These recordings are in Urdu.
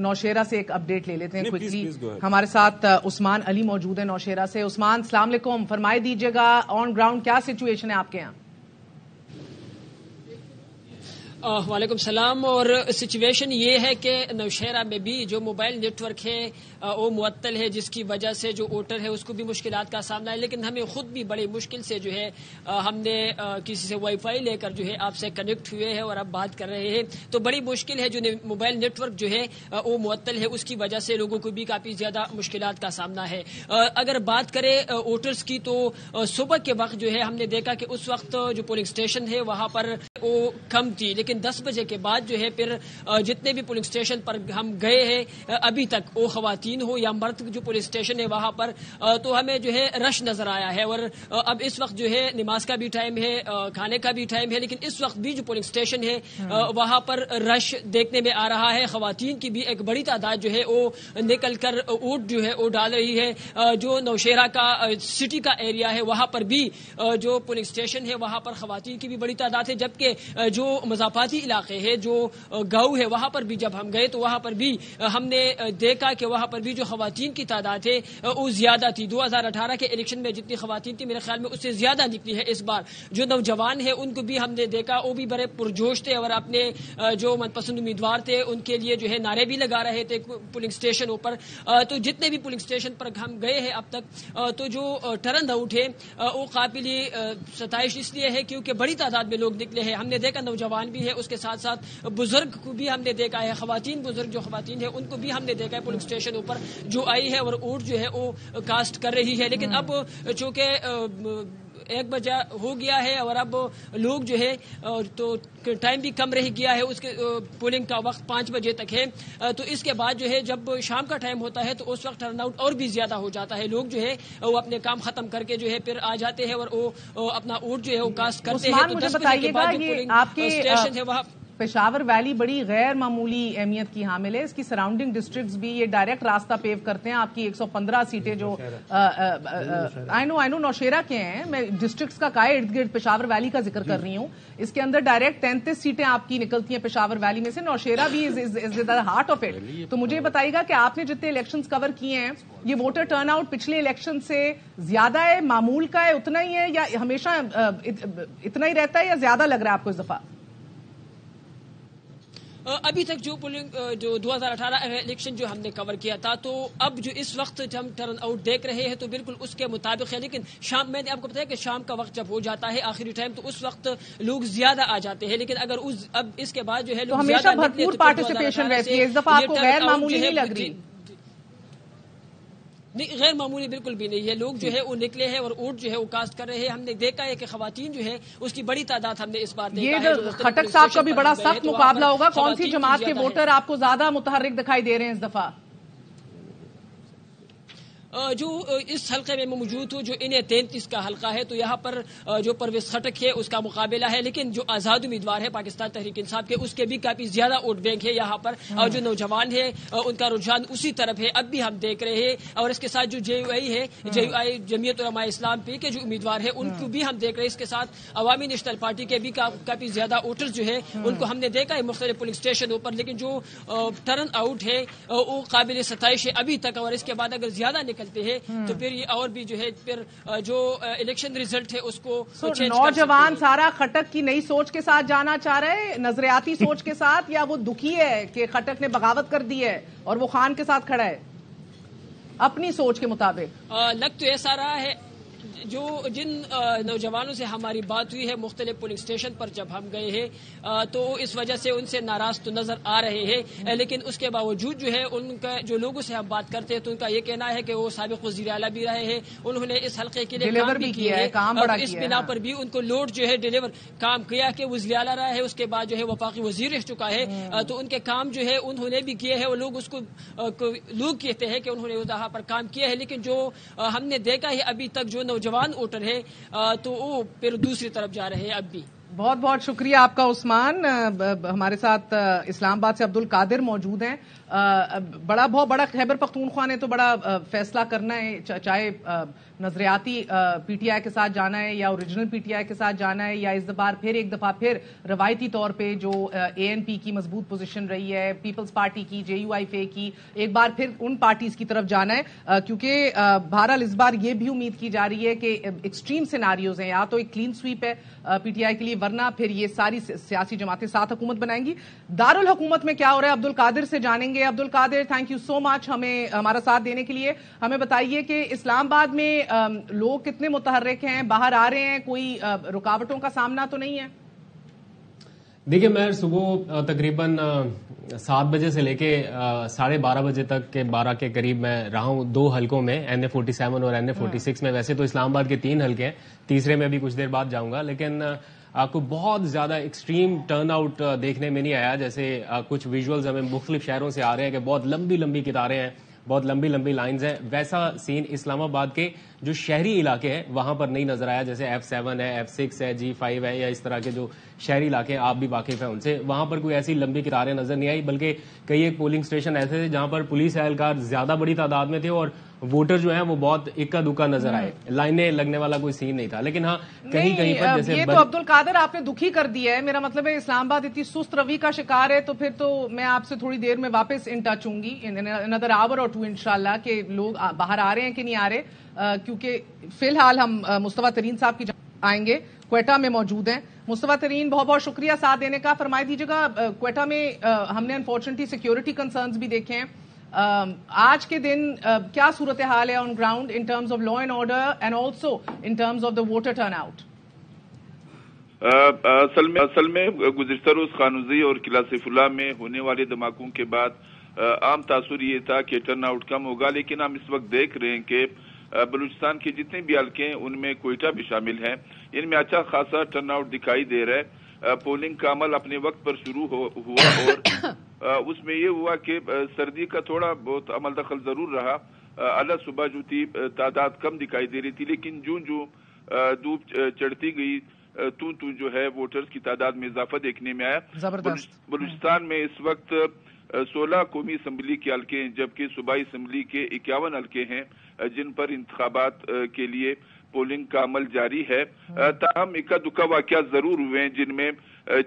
نوشیرہ سے ایک اپڈیٹ لے لیتے ہیں کوئکلی. ہمارے ساتھ عثمان علی موجود ہیں نوشیرہ سے. عثمان السلام علیکم, فرمائی دیجیے گا آن گراؤنڈ کیا سچویشن ہے آپ کے یہاں؟ وعلیکم السلام. اور سچویشن یہ ہے کہ نوشہرہ میں بھی جو موبائل نیٹ ورک ہے وہ معطل ہے, جس کی وجہ سے جو ووٹر ہے اس کو بھی مشکلات کا سامنا ہے. لیکن ہمیں خود بھی بڑی مشکل سے جو ہے ہم نے کسی سے وائی فائی لے کر جو ہے آپ سے کنیکٹ ہوئے ہیں اور اب بات کر رہے ہیں. تو بڑی مشکل ہے, جو موبائل نیٹ ورک جو ہے وہ معطل ہے, اس کی وجہ سے لوگوں کو بھی کافی زیادہ مشکلات کا سامنا ہے. اگر بات کریں ووٹرز کی تو صبح کے وقت جو ہے ہم نے دیکھا کہ اس وقت جو پولنگ اسٹیشن ہے وہاں پر وہ کم تھی, لیکن 10 بجے کے بعد جو ہے پھر جتنے بھی پولنگ اسٹیشن پر ہم گئے ہیں ابھی تک وہ خواتین ہو یا مرد جو پولنگ اسٹیشن ہے وہاں پر تو ہمیں جو ہے رش نظر آیا ہے. اور اب اس وقت جو ہے نماز کا بھی ٹائم ہے, کھانے کا بھی ٹائم ہے, لیکن اس وقت بھی جو پولنگ اسٹیشن ہے وہاں پر رش دیکھنے میں آ رہا ہے. خواتین کی بھی ایک بڑی تعداد جو ہے وہ نکل کر ووٹ جو ہے وہ ڈال رہی ہے. جو نوشہرہ کا سٹی کا ایریا ہے وہاں پر بھی جو پولنگ اسٹیشن ہے وہاں پر خواتین کی بھی بڑی تعداد ہے, جبکہ جو مضافاتی علاقے ہے جو گاؤں ہے وہاں پر بھی جب ہم گئے تو وہاں پر بھی ہم نے دیکھا کہ وہاں پر بھی جو خواتین کی تعداد ہے وہ زیادہ تھی. 2018 کے الیکشن میں جتنی خواتین تھی میرے خیال میں اس سے زیادہ نکلی ہے اس بار. جو نوجوان ہے ان کو بھی ہم نے دیکھا وہ بھی بڑے پرجوش تھے اور اپنے جو من پسند امیدوار تھے ان کے لیے جو ہے نعرے بھی لگا رہے تھے پولنگ اسٹیشنوں پر. تو جتنے بھی پولنگ اسٹیشن پر ہم گئے ہیں اب تک تو جو ٹرن آؤٹ ہے وہ قابل ستائش اس لیے ہے کیونکہ بڑی تعداد میں لوگ نکلے ہیں. ہم نے دیکھا نوجوان بھی ہے, اس کے ساتھ ساتھ بزرگ کو بھی ہم نے دیکھا ہے, خواتین بزرگ جو خواتین ہیں ان کو بھی ہم نے دیکھا ہے پولنگ اسٹیشنوں پر جو آئی ہے اور ووٹ جو ہے وہ کاسٹ کر رہی ہے. لیکن اب چونکہ 1 بجے ہو گیا ہے اور اب لوگ جو ہے تو ٹائم بھی کم رہ گیا ہے, اس کے پولنگ کا وقت 5 بجے تک ہے. تو اس کے بعد جو ہے جب شام کا ٹائم ہوتا ہے تو اس وقت ٹرن آؤٹ اور بھی زیادہ ہو جاتا ہے. لوگ جو ہے وہ اپنے کام ختم کر کے جو ہے پھر آ جاتے ہیں اور وہ اپنا ووٹ جو ہے وہ کاسٹ کرتے ہیں. تو 10 بجے کے بعد جو پولنگ اسٹیشن ہے وہاں پشاور ویلی بڑی غیر معمولی اہمیت کی حامل ہے. اس کی سراؤنڈنگ ڈسٹرکٹس بھی یہ ڈائریکٹ راستہ پیو کرتے ہیں. آپ کی 115 سیٹیں جو آئی نو نوشہرہ کے ہیں, میں ڈسٹرکٹس کا ارد گرد پشاور ویلی کا ذکر کر رہی ہوں. اس کے اندر ڈائریکٹ 33 سیٹیں آپ کی نکلتی ہیں پشاور ویلی میں سے. نوشہرہ بھی از دا ہارٹ آف اٹ. تو مجھے بتائیے گا کہ آپ نے جتنے الیکشنز کور کیے ہیں یہ ووٹر ٹرن آؤٹ پچھلے الیکشن سے زیادہ ہے, معمول کا ہے, اتنا ہی ہے, یا ہمیشہ اتنا ہی رہتا ہے, یا زیادہ لگ رہا ہے آپ کو اس دفعہ؟ ابھی تک جو پولنگ جو 2018 الیکشن جو ہم نے کور کیا تھا تو اب جو اس وقت ہم ٹرن آؤٹ دیکھ رہے ہیں تو بالکل اس کے مطابق ہے. لیکن شام میں نے آپ کو بتایا کہ شام کا وقت جب ہو جاتا ہے آخری ٹائم تو اس وقت لوگ زیادہ آ جاتے ہیں. لیکن اگر اب اس کے بعد جو ہے لوگ ہمیشہ بھرپور پارٹیسپیشن رہتی ہے, اس دفعہ آپ کو غیر معمولی نہیں لگ رہی؟ نہیں, غیر معمولی بالکل بھی نہیں ہے. لوگ جو ہے وہ نکلے ہیں اور ووٹ جو ہے وہ کاسٹ کر رہے ہیں. ہم نے دیکھا ہے کہ خواتین جو ہے اس کی بڑی تعداد ہم نے اس بار دیکھا ہے. یہ خٹک صاحب کا بھی بڑا سخت مقابلہ ہوگا. کون سی جماعت کے ووٹر آپ کو زیادہ متحرک دکھائی دے رہے ہیں اس دفعہ؟ جو اس حلقے میں موجود ہوں جو انہیں 33 کا حلقہ ہے تو یہاں پر جو پرویز خٹک ہے اس کا مقابلہ ہے. لیکن جو آزاد امیدوار ہے پاکستان تحریک انصاف کے اس کے بھی کافی زیادہ ووٹ بینک ہے یہاں پر. اور جو نوجوان ہے ان کا رجحان اسی طرف ہے اب بھی ہم دیکھ رہے ہیں. اور اس کے ساتھ جو جے یو آئی ہے, جے یو آئی جمعیت علماء اسلام پی کے جو امیدوار ہے ان کو بھی ہم دیکھ رہے ہیں. اس کے ساتھ عوامی نیشنل پارٹی کے بھی کافی زیادہ ووٹر جو ہے ان کو ہم نے دیکھا ہے مختلف پولنگ اسٹیشنوں پر. لیکن جو ٹرن آؤٹ ہے وہ قابل ستائش ہے ابھی تک. اور اس کے بعد اگر زیادہ نکلتے ہیں تو پھر یہ اور بھی جو ہے پھر جو الیکشن ریزلٹ ہے اس کو نوجوان سارا خٹک کی نئی سوچ کے ساتھ جانا چاہ رہے ہیں, نظریاتی سوچ کے ساتھ, یا وہ دکھی ہے کہ خٹک نے بغاوت کر دی ہے اور وہ خان کے ساتھ کھڑا ہے اپنی سوچ کے مطابق؟ لگ تو ایسا رہا ہے جو جن نوجوانوں سے ہماری بات ہوئی ہے مختلف پولنگ اسٹیشن پر جب ہم گئے ہیں تو اس وجہ سے ان سے ناراض تو نظر آ رہے ہیں. لیکن اس کے باوجود جو ہے ان کا جو لوگوں سے ہم بات کرتے ہیں تو ان کا یہ کہنا ہے کہ وہ سابق وزیر اعلیٰ بھی رہے ہیں, انہوں نے اس حلقے کے لیے کام بھی کیا ہے, اس بنا پر بھی ان کو لوڈ جو ہے ڈیلیور کام کیا کہ وزیر اعلیٰ رہا ہے, اس کے بعد جو ہے وفاقی وزیر رہ چکا ہے. تو ان کے کام جو ہے انہوں نے بھی کیے ہیں اور لوگ اس کو لوگ کہتے ہیں کہ انہوں نے وہاں پر کام کیا ہے. لیکن جو ہم نے دیکھا ہے ابھی تک جو نوجوان ووٹر ہے تو وہ پھر دوسری طرف جا رہے ہیں اب بھی. بہت بہت شکریہ آپ کا عثمان. ہمارے ساتھ اسلام آباد سے عبد القادر موجود ہیں. بہت بڑا خیبر پختونخوا نے تو بڑا فیصلہ کرنا ہے، چاہے نظریاتی پی ٹی آئی کے ساتھ جانا ہے یا اوریجنل پی ٹی آئی کے ساتھ جانا ہے، یا اس بار ایک دفعہ پھر روایتی طور پہ جو اے این پی کی مضبوط پوزیشن رہی ہے، پیپلز پارٹی کی، جے یو آئی فے کی، ایک بار پھر ان پارٹیز کی طرف جانا ہے، کیونکہ بہرحال اس بار یہ بھی امید کی جا رہی ہے کہ ایکسٹریم سیناریوز ہیں، یا تو ایک کلین سویپ ہے پی ٹی آئی کے لیے، ورنہ پھر یہ ساری سیاسی جماعتیں ساتھ حکومت بنائیں گی۔ دارالحکومت میں کیا ہو رہا ہے عبد القادر سے جانیں گے۔ عبد القادر، تھینک یو سو مچ ہمیں ہمارا ساتھ دینے کے لیے۔ ہمیں بتائیے کہ اسلام آباد میں لوگ کتنے متحرک ہیں، باہر آ رہے ہیں، کوئی رکاوٹوں کا سامنا تو نہیں ہے؟ دیکھیے، میں صبح تقریباً 7 بجے سے لے کے 12:30 بجے تک کے 12 کے قریب میں رہا ہوں 2 حلقوں میں، NA47 اور NA46 میں۔ ویسے تو اسلام آباد کے 3 حلقے ہیں، تیسرے میں بھی کچھ دیر بعد جاؤں گا، لیکن آپ کو بہت زیادہ ایکسٹریم ٹرن آؤٹ دیکھنے میں نہیں آیا۔ جیسے کچھ ویژولز ہمیں مختلف شہروں سے آ رہے ہیں کہ بہت لمبی لمبی قطاریں ہیں، بہت لمبی لمبی لائنز ہیں، ویسا سین اسلام آباد کے جو شہری علاقے ہیں وہاں پر نہیں نظر آیا۔ جیسے F7 ہے، F6 ہے، G5 ہے، یا اس طرح کے جو شہری علاقے ہیں آپ بھی واقف ہیں ان سے، وہاں پر کوئی ایسی لمبی قطاریں نظر نہیں آئی، بلکہ کئی ایک پولنگ اسٹیشن ایسے تھے جہاں پر پولیس اہلکار زیادہ بڑی تعداد میں تھے اور ووٹر جو ہیں وہ بہت اکا دکا نظر آئے، لائنیں لگنے والا کوئی سین نہیں تھا۔ لیکن ہاں کہیں کہیں پر جیسے یہ تو عبد القادر آپ نے دکھی کر دیا ہے، میرا مطلب ہے اسلام آباد اتنی سست روی کا شکار ہے، تو پھر تو میں آپ سے تھوڑی دیر میں واپس ان ٹچ ہوں گی، another hour or 2 انشاءاللہ، کہ لوگ باہر آ رہے ہیں کہ نہیں آ رہے، کیونکہ فی الحال ہم مصطفیٰ ترین صاحب کی آئیں گے، کوئٹہ میں موجود ہیں۔ مصطفیٰ ترین، بہت بہت شکریہ ساتھ دینے کا۔ فرمائی دیجیے گا، کوئٹہ میں ہم نے انفارچونیٹلی سیکیورٹی کنسرنز بھی دیکھے ہیں، آج کے دن کیا صورتحال ہے on ground in terms of law and order and also in terms of the voter turn out? اصل میں گزشتہ روز خانوزی اور قلعہ سیف اللہ میں ہونے والے دھماکوں کے بعد عام تاثر یہ تھا کہ ٹرن آؤٹ کم ہوگا، لیکن ہم اس وقت دیکھ رہے ہیں کہ بلوچستان کے جتنے بھی حلقے ہیں ان میں کوئٹہ بھی شامل ہیں، ان میں اچھا خاصا ٹرن آؤٹ دکھائی دے رہا ہے۔ پولنگ کا عمل اپنے وقت پر شروع ہوا اور اس میں یہ ہوا کہ سردی کا تھوڑا بہت عمل دخل ضرور رہا، اللہ صبح جو تھی تعداد کم دکھائی دے رہی تھی، لیکن جو دھوپ چڑھتی گئی تو جو ہے ووٹرز کی تعداد میں اضافہ دیکھنے میں آیا۔ بلوچستان میں اس وقت 16 قومی اسمبلی کے حلقے ہیں، جبکہ صوبائی اسمبلی کے 51 حلقے ہیں جن پر انتخابات کے لیے پولنگ کا عمل جاری ہے۔ تاہم اکا دکا واقعات ضرور ہوئے ہیں، جن میں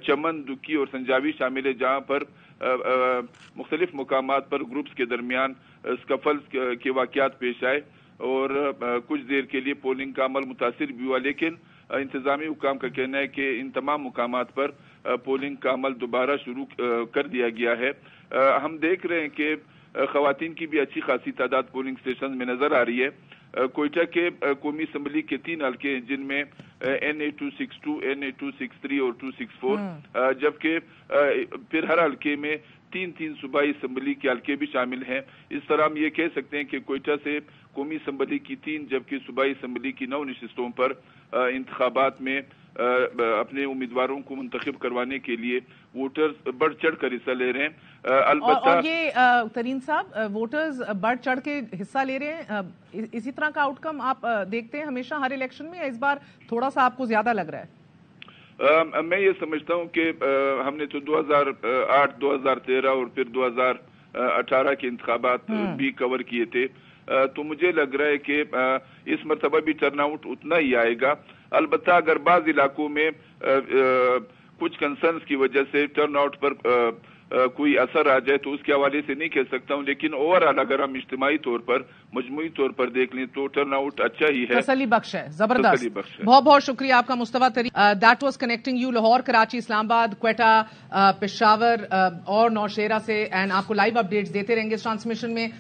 چمن، دکی اور سنجاوی شامل ہے، جہاں پر مختلف مقامات پر گروپس کے درمیان سکفلز کے واقعات پیش آئے اور کچھ دیر کے لیے پولنگ کا عمل متاثر بھی ہوا، لیکن انتظامی حکام کا کہنا ہے کہ ان تمام مقامات پر پولنگ کا عمل دوبارہ شروع کر دیا گیا ہے۔ ہم دیکھ رہے ہیں کہ خواتین کی بھی اچھی خاصی تعداد پولنگ اسٹیشن میں نظر آ رہی ہے۔ کوئٹہ کے قومی اسمبلی کے 3 حلقے ہیں، جن میں NA262، NA263 اور 264، جبکہ پھر ہر حلقے میں 3 صوبائی اسمبلی کے حلقے بھی شامل ہیں۔ اس طرح ہم یہ کہہ سکتے ہیں کہ کوئٹہ سے قومی اسمبلی کی 3 جبکہ صوبائی اسمبلی کی 9 نشستوں پر انتخابات میں اپنے امیدواروں کو منتخب کروانے کے لیے ووٹرز بڑھ چڑھ کر حصہ لے رہے ہیں۔ البتہ اور یہ ترین صاحب، ووٹرز بڑھ چڑھ کے حصہ لے رہے ہیں، اسی طرح کا آؤٹ کم آپ دیکھتے ہیں ہمیشہ ہر الیکشن میں، اس بار تھوڑا سا آپ کو زیادہ لگ رہا ہے؟ میں یہ سمجھتا ہوں کہ ہم نے تو 2008، 2013 اور پھر 2018 کے انتخابات بھی کور کیے تھے، تو مجھے لگ رہا ہے کہ اس مرتبہ بھی ٹرن آؤٹ اتنا ہی آئے گا۔ البتہ اگر بعض علاقوں میں کچھ کنسرنز کی وجہ سے ٹرن آؤٹ پر کوئی اثر آ جائے تو اس کے حوالے سے نہیں کہہ سکتا ہوں، لیکن اوورآل اگر ہم اجتماعی طور پر، مجموعی طور پر دیکھ لیں تو ٹرن آؤٹ اچھا ہی ہے، تسلی بخش ہے، زبردست۔ بہت بہت شکریہ آپ کا Mustafa Tareen. That was connecting you Lahore, Karachi, Islamabad, Quetta, Peshawar اور نوشہرہ سے، اینڈ آپ کو لائیو اپڈیٹس دیتے رہیں گے اس ٹرانسمیشن میں۔